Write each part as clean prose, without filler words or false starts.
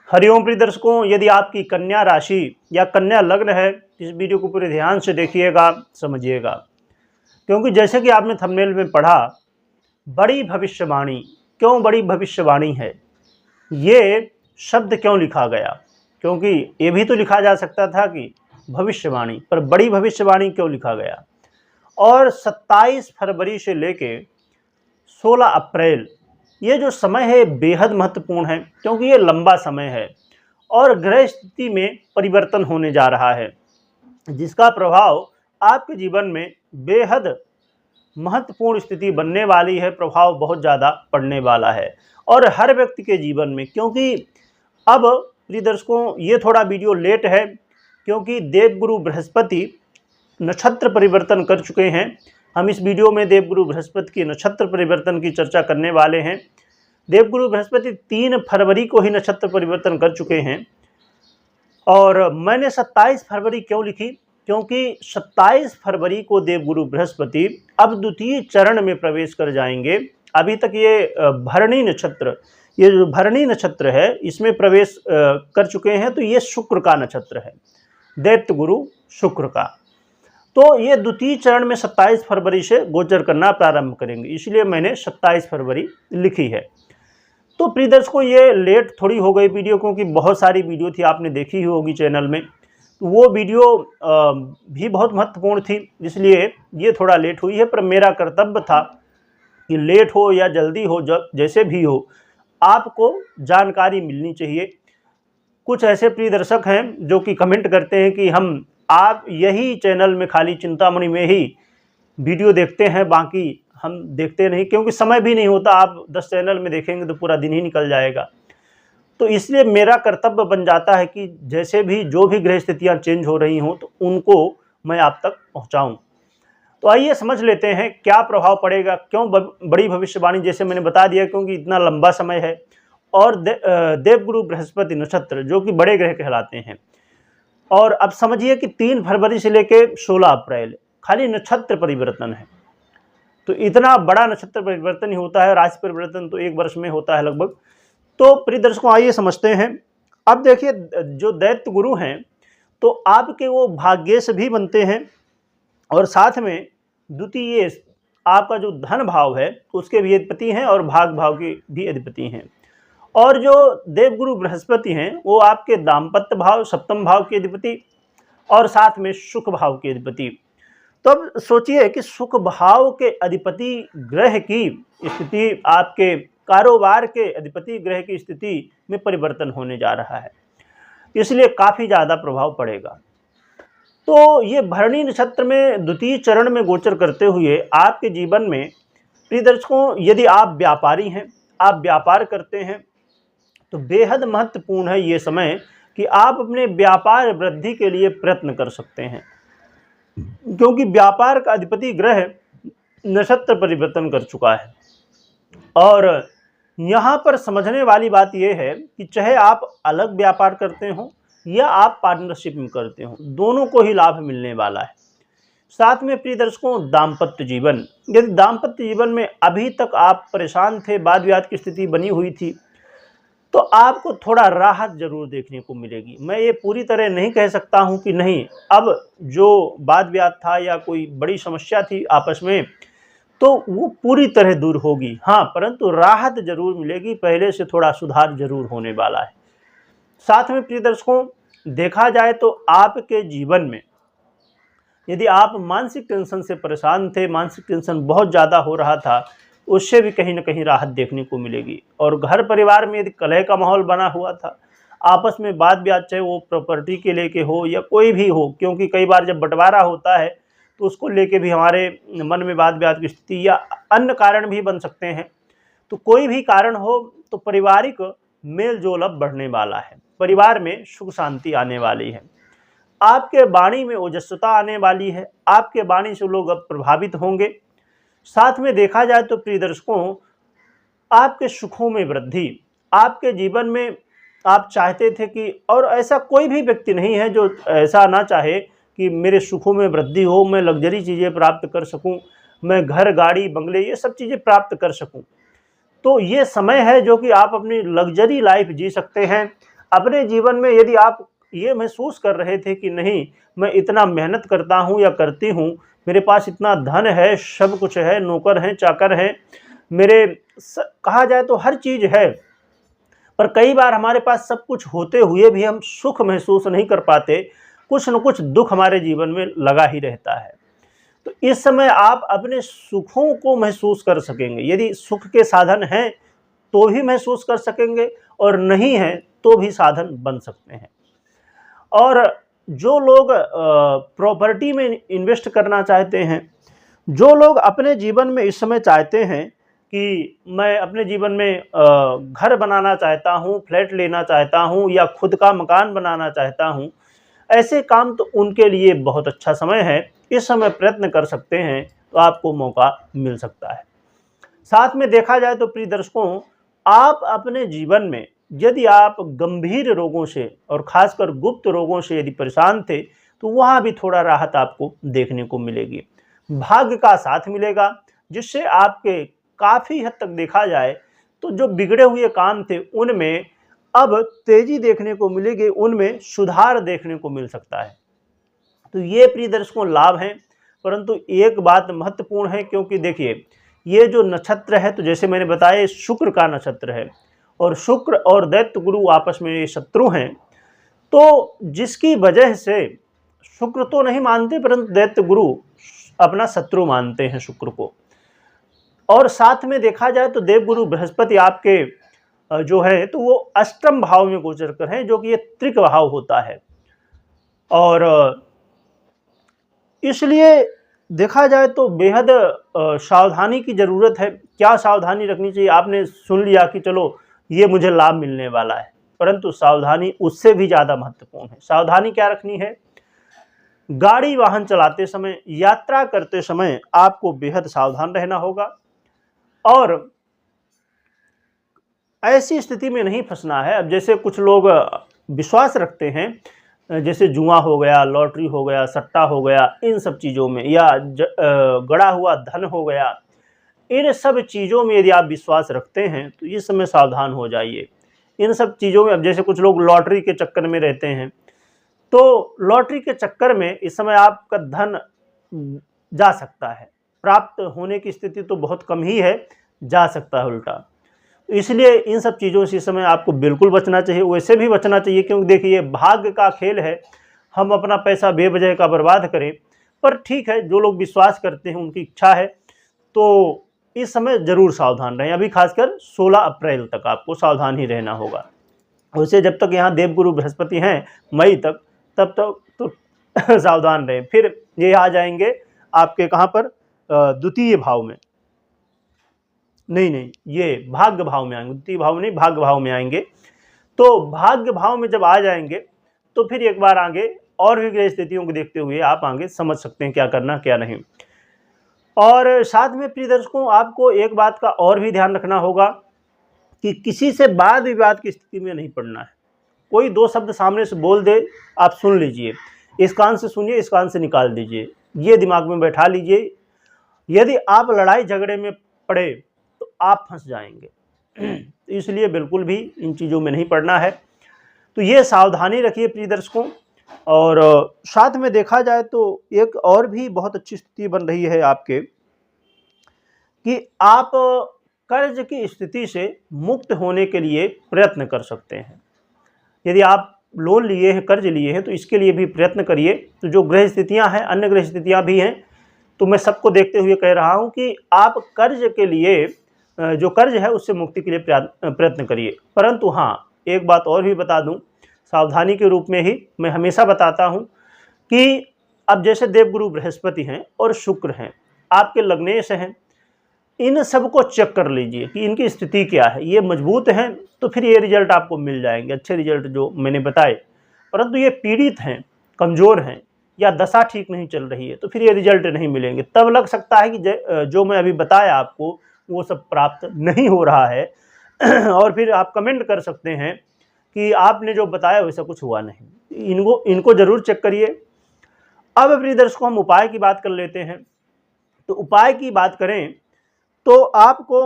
हरिओम प्रिय दर्शकों, यदि आपकी कन्या राशि या कन्या लग्न है, इस वीडियो को पूरे ध्यान से देखिएगा, समझिएगा। क्योंकि जैसे कि आपने थंबनेल में पढ़ा, बड़ी भविष्यवाणी। क्यों बड़ी भविष्यवाणी है, ये शब्द क्यों लिखा गया? क्योंकि ये भी तो लिखा जा सकता था कि भविष्यवाणी, पर बड़ी भविष्यवाणी क्यों लिखा गया? और 27 फरवरी से लेके 16 अप्रैल, ये जो समय है बेहद महत्वपूर्ण है, क्योंकि ये लंबा समय है और ग्रह स्थिति में परिवर्तन होने जा रहा है, जिसका प्रभाव आपके जीवन में बेहद महत्वपूर्ण स्थिति बनने वाली है। प्रभाव बहुत ज़्यादा पड़ने वाला है और हर व्यक्ति के जीवन में। क्योंकि अब प्रिय दर्शकों, ये थोड़ा वीडियो लेट है, क्योंकि देवगुरु बृहस्पति नक्षत्र परिवर्तन कर चुके हैं। हम इस वीडियो में देवगुरु बृहस्पति के नक्षत्र परिवर्तन की चर्चा करने वाले हैं। देवगुरु बृहस्पति 3 फरवरी को ही नक्षत्र परिवर्तन कर चुके हैं। और मैंने 27 फरवरी क्यों लिखी? क्योंकि 27 फरवरी को देवगुरु बृहस्पति अब द्वितीय चरण में प्रवेश कर जाएंगे। अभी तक ये भरणी नक्षत्र, ये जो भरणी नक्षत्र है, इसमें प्रवेश कर चुके हैं। तो ये शुक्र का नक्षत्र है, दैत्य गुरु शुक्र का। तो ये द्वितीय चरण में 27 फरवरी से गोचर करना प्रारंभ करेंगे, इसलिए मैंने 27 फरवरी लिखी है। तो प्रिय दर्शकों, ये लेट थोड़ी हो गई वीडियो, क्योंकि बहुत सारी वीडियो थी, आपने देखी ही होगी चैनल में। तो वो वीडियो भी बहुत महत्वपूर्ण थी, इसलिए ये थोड़ा लेट हुई है। पर मेरा कर्तव्य था कि लेट हो या जल्दी हो, जैसे भी हो, आपको जानकारी मिलनी चाहिए। कुछ ऐसे प्रिय दर्शक हैं जो कि कमेंट करते हैं कि आप यही चैनल में खाली चिंतामणि में ही वीडियो देखते हैं, बाकी हम देखते नहीं, क्योंकि समय भी नहीं होता। आप 10 चैनल में देखेंगे तो पूरा दिन ही निकल जाएगा। तो इसलिए मेरा कर्तव्य बन जाता है कि जैसे भी जो भी ग्रह स्थितियाँ चेंज हो रही हों, तो उनको मैं आप तक पहुँचाऊँ। तो आइए समझ लेते हैं क्या प्रभाव पड़ेगा, क्यों बड़ी भविष्यवाणी। जैसे मैंने बता दिया, क्योंकि इतना लंबा समय है और देवगुरु बृहस्पति नक्षत्र जो कि बड़े ग्रह कहलाते हैं। और अब समझिए कि 3 फरवरी से लेकर 16 अप्रैल खाली नक्षत्र परिवर्तन है। तो इतना बड़ा नक्षत्र परिवर्तन ही होता है, राशि परिवर्तन तो 1 वर्ष में होता है लगभग। तो प्रिय दर्शकों, आइए समझते हैं। अब देखिए, जो दैत्य गुरु हैं, तो आपके वो भाग्येश भी बनते हैं और साथ में द्वितीय आपका जो धन भाव है उसके भी अधिपति हैं और भाग भाव के भी अधिपति हैं। और जो देवगुरु बृहस्पति हैं, वो आपके दाम्पत्य भाव, सप्तम भाव के अधिपति और साथ में सुख भाव के अधिपति। तो अब सोचिए कि सुख भाव के अधिपति ग्रह की स्थिति, आपके कारोबार के अधिपति ग्रह की स्थिति में परिवर्तन होने जा रहा है, इसलिए काफ़ी ज़्यादा प्रभाव पड़ेगा। तो ये भरणी नक्षत्र में द्वितीय चरण में गोचर करते हुए आपके जीवन में, प्रिय दर्शकों, यदि आप व्यापारी हैं, आप व्यापार करते हैं, तो बेहद महत्वपूर्ण है ये समय कि आप अपने व्यापार वृद्धि के लिए प्रयत्न कर सकते हैं। क्योंकि व्यापार का अधिपति ग्रह नक्षत्र परिवर्तन कर चुका है। और यहाँ पर समझने वाली बात यह है कि चाहे आप अलग व्यापार करते हो या आप पार्टनरशिप में करते हो, दोनों को ही लाभ मिलने वाला है। साथ में प्रिय दर्शकों, दाम्पत्य जीवन, यदि दाम्पत्य जीवन में अभी तक आप परेशान थे, वाद विवाद की स्थिति बनी हुई थी, तो आपको थोड़ा राहत जरूर देखने को मिलेगी। मैं ये पूरी तरह नहीं कह सकता हूँ कि नहीं, अब जो वाद विवाद था या कोई बड़ी समस्या थी आपस में, तो वो पूरी तरह दूर होगी। हाँ, परंतु राहत जरूर मिलेगी, पहले से थोड़ा सुधार जरूर होने वाला है। साथ में प्रिय दर्शकों, देखा जाए तो आपके जीवन में यदि आप मानसिक टेंशन से परेशान थे, मानसिक टेंशन बहुत ज़्यादा हो रहा था, उससे भी कहीं ना कहीं राहत देखने को मिलेगी। और घर परिवार में यदि कलह का माहौल बना हुआ था, आपस में वाद विवाद, चाहे वो प्रॉपर्टी के लेके हो या कोई भी हो, क्योंकि कई बार जब बंटवारा होता है तो उसको लेके भी हमारे मन में वाद विवाद की स्थिति या अन्य कारण भी बन सकते हैं। तो कोई भी कारण हो, तो पारिवारिक मेल जोल अब बढ़ने वाला है, परिवार में सुख शांति आने वाली है, आपके वाणी में ओजस्वता आने वाली है, आपके वाणी से लोग अब प्रभावित होंगे। साथ में देखा जाए तो प्रिय दर्शकों, आपके सुखों में वृद्धि, आपके जीवन में आप चाहते थे कि, और ऐसा कोई भी व्यक्ति नहीं है जो ऐसा ना चाहे कि मेरे सुखों में वृद्धि हो, मैं लग्जरी चीज़ें प्राप्त कर सकूं, मैं घर, गाड़ी, बंगले, ये सब चीज़ें प्राप्त कर सकूं। तो ये समय है जो कि आप अपनी लग्जरी लाइफ जी सकते हैं। अपने जीवन में यदि आप ये महसूस कर रहे थे कि नहीं, मैं इतना मेहनत करता हूँ या करती हूँ, मेरे पास इतना धन है, सब कुछ है, नौकर हैं, चाकर हैं, मेरे कहा जाए तो हर चीज़ है, पर कई बार हमारे पास सब कुछ होते हुए भी हम सुख महसूस नहीं कर पाते, कुछ न कुछ दुख हमारे जीवन में लगा ही रहता है। तो इस समय आप अपने सुखों को महसूस कर सकेंगे। यदि सुख के साधन हैं तो भी महसूस कर सकेंगे, और नहीं है तो भी साधन बन सकते हैं। और जो लोग प्रॉपर्टी में इन्वेस्ट करना चाहते हैं, जो लोग अपने जीवन में इस समय चाहते हैं कि मैं अपने जीवन में घर बनाना चाहता हूँ, फ्लैट लेना चाहता हूँ या खुद का मकान बनाना चाहता हूँ, ऐसे काम तो उनके लिए बहुत अच्छा समय है। इस समय प्रयत्न कर सकते हैं तो आपको मौका मिल सकता है। साथ में देखा जाए तो प्रिय दर्शकों, आप अपने जीवन में यदि आप गंभीर रोगों से और खासकर गुप्त रोगों से यदि परेशान थे, तो वहाँ भी थोड़ा राहत आपको देखने को मिलेगी। भाग्य का साथ मिलेगा, जिससे आपके काफ़ी हद तक देखा जाए तो जो बिगड़े हुए काम थे उनमें अब तेजी देखने को मिलेगी, उनमें सुधार देखने को मिल सकता है। तो ये प्रिय दर्शकों लाभ हैं। परंतु एक बात महत्वपूर्ण है, क्योंकि देखिए ये जो नक्षत्र है, तो जैसे मैंने बताया शुक्र का नक्षत्र है, और शुक्र और दैत्य गुरु आपस में ये शत्रु हैं, तो जिसकी वजह से शुक्र तो नहीं मानते परंतु दैत्य गुरु अपना शत्रु मानते हैं शुक्र को। और साथ में देखा जाए तो देवगुरु बृहस्पति आपके जो है तो वो अष्टम भाव में गोचर कर हैं, जो कि ये त्रिक भाव होता है। और इसलिए देखा जाए तो बेहद सावधानी की ज़रूरत है। क्या सावधानी रखनी चाहिए? आपने सुन लिया कि चलो ये मुझे लाभ मिलने वाला है, परंतु सावधानी उससे भी ज़्यादा महत्वपूर्ण है। सावधानी क्या रखनी है? गाड़ी वाहन चलाते समय, यात्रा करते समय आपको बेहद सावधान रहना होगा, और ऐसी स्थिति में नहीं फंसना है। अब जैसे कुछ लोग विश्वास रखते हैं, जैसे जुआ हो गया, लॉटरी हो गया, सट्टा हो गया, इन सब चीज़ों में, या गड़ा हुआ धन हो गया, इन सब चीज़ों में यदि आप विश्वास रखते हैं तो इस समय सावधान हो जाइए। इन सब चीज़ों में, अब जैसे कुछ लोग लॉटरी के चक्कर में रहते हैं, तो लॉटरी के चक्कर में इस समय आपका धन जा सकता है, प्राप्त होने की स्थिति तो बहुत कम ही है, जा सकता है उल्टा। इसलिए इन सब चीज़ों से इस समय आपको बिल्कुल बचना चाहिए। वैसे भी बचना चाहिए, क्योंकि देखिए ये भाग्य का खेल है, हम अपना पैसा बेवजह का बर्बाद करें। पर ठीक है, जो लोग विश्वास करते हैं उनकी इच्छा है, तो इस समय ज़रूर सावधान रहें। अभी खासकर 16 अप्रैल तक आपको सावधान ही रहना होगा। वैसे जब तक यहाँ देवगुरु बृहस्पति हैं मई तक, तब तक तो सावधान रहें। फिर ये आ जाएंगे आपके कहाँ पर, द्वितीय भाव में, नहीं, ये भाग्य भाव में आएंगे, द्वितीय भाव नहीं, भाग्य भाव में आएंगे। तो भाग्य भाव में जब आ जाएंगे तो फिर एक बार आगे और भी ग्रह स्थितियों को देखते हुए आप आगे समझ सकते हैं क्या करना क्या नहीं। और साथ में प्रिय दर्शकों, आपको एक बात का और भी ध्यान रखना होगा कि किसी से वाद विवाद की स्थिति में नहीं पड़ना है। कोई दो शब्द सामने से बोल दे, आप सुन लीजिए, इस कान से सुनिए, इस कान से निकाल दीजिए, ये दिमाग में बैठा लीजिए। यदि आप लड़ाई झगड़े में पड़े तो आप फंस जाएंगे। इसलिए बिल्कुल भी इन चीज़ों में नहीं पड़ना है। तो ये सावधानी रखिए प्रिय दर्शकों। और साथ में देखा जाए तो एक और भी बहुत अच्छी स्थिति बन रही है आपके, कि आप कर्ज की स्थिति से मुक्त होने के लिए प्रयत्न कर सकते हैं। यदि आप लोन लिए हैं, कर्ज लिए हैं, तो इसके लिए भी प्रयत्न करिए। तो जो ग्रह स्थितियां हैं, अन्य ग्रह स्थितियां भी हैं, तो मैं सबको देखते हुए कह रहा हूं कि आप कर्ज के लिए, जो कर्ज है उससे मुक्ति के लिए प्रयत्न करिए। परंतु हाँ, एक बात और भी बता दूं, सावधानी के रूप में ही मैं हमेशा बताता हूं कि अब जैसे देवगुरु बृहस्पति हैं और शुक्र हैं, आपके लग्नेश हैं, इन सबको चेक कर लीजिए कि इनकी स्थिति क्या है। ये मजबूत हैं तो फिर ये रिजल्ट आपको मिल जाएंगे, अच्छे रिजल्ट जो मैंने बताए। परंतु ये पीड़ित हैं, कमज़ोर हैं, या दशा ठीक नहीं चल रही है, तो फिर ये रिजल्ट नहीं मिलेंगे। तब लग सकता है कि जो मैं अभी बताया आपको वो सब प्राप्त नहीं हो रहा है। और फिर आप कमेंट कर सकते हैं कि आपने जो बताया वैसा कुछ हुआ नहीं। इनको ज़रूर चेक करिए। अब प्रिय दर्शकों, हम उपाय की बात कर लेते हैं। तो उपाय की बात करें तो आपको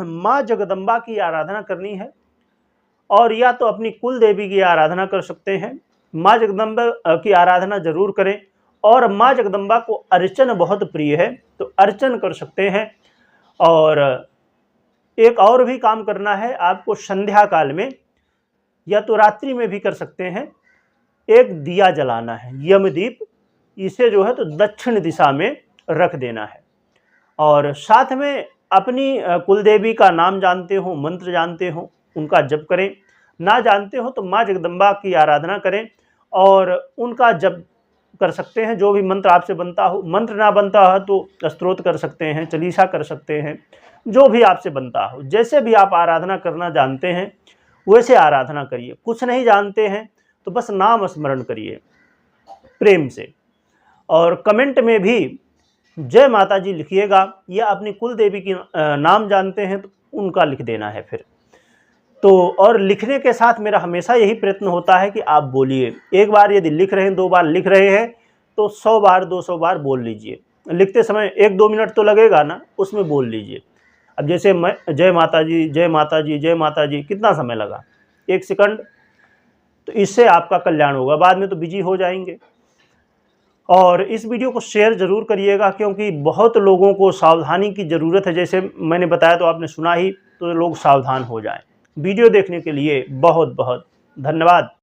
माँ जगदम्बा की आराधना करनी है, और या तो अपनी कुल देवी की आराधना कर सकते हैं। माँ जगदम्बा की आराधना जरूर करें, और माँ जगदम्बा को अर्चन बहुत प्रिय है तो अर्चन कर सकते हैं। और एक और भी काम करना है आपको, संध्या काल में या तो रात्रि में भी कर सकते हैं, एक दिया जलाना है, यमदीप। इसे जो है तो दक्षिण दिशा में रख देना है। और साथ में अपनी कुलदेवी का नाम जानते हो, मंत्र जानते हो, उनका जप करें। ना जानते हो तो माँ जगदम्बा की आराधना करें और उनका जप कर सकते हैं, जो भी मंत्र आपसे बनता हो। मंत्र ना बनता हो तो स्तोत्र कर सकते हैं, चालीसा कर सकते हैं, जो भी आपसे बनता हो। जैसे भी आप आराधना करना जानते हैं वैसे आराधना करिए। कुछ नहीं जानते हैं तो बस नाम स्मरण करिए प्रेम से। और कमेंट में भी जय माता जी लिखिएगा, या अपनी कुल देवी की नाम जानते हैं तो उनका लिख देना है फिर तो। और लिखने के साथ मेरा हमेशा यही प्रयत्न होता है कि आप बोलिए। एक बार यदि लिख रहे हैं, 2 बार लिख रहे हैं तो 100 बार 200 बार बोल लीजिए। लिखते समय 1-2 मिनट तो लगेगा ना, उसमें बोल लीजिए। अब जैसे मैं जय माता जी, जय माता जी, जय माता जी, कितना समय लगा? 1 सेकंड। तो इससे आपका कल्याण होगा, बाद में तो बिजी हो जाएंगे। और इस वीडियो को शेयर ज़रूर करिएगा, क्योंकि बहुत लोगों को सावधानी की ज़रूरत है। जैसे मैंने बताया तो आपने सुना ही, तो लोग सावधान हो जाएं। वीडियो देखने के लिए बहुत बहुत धन्यवाद।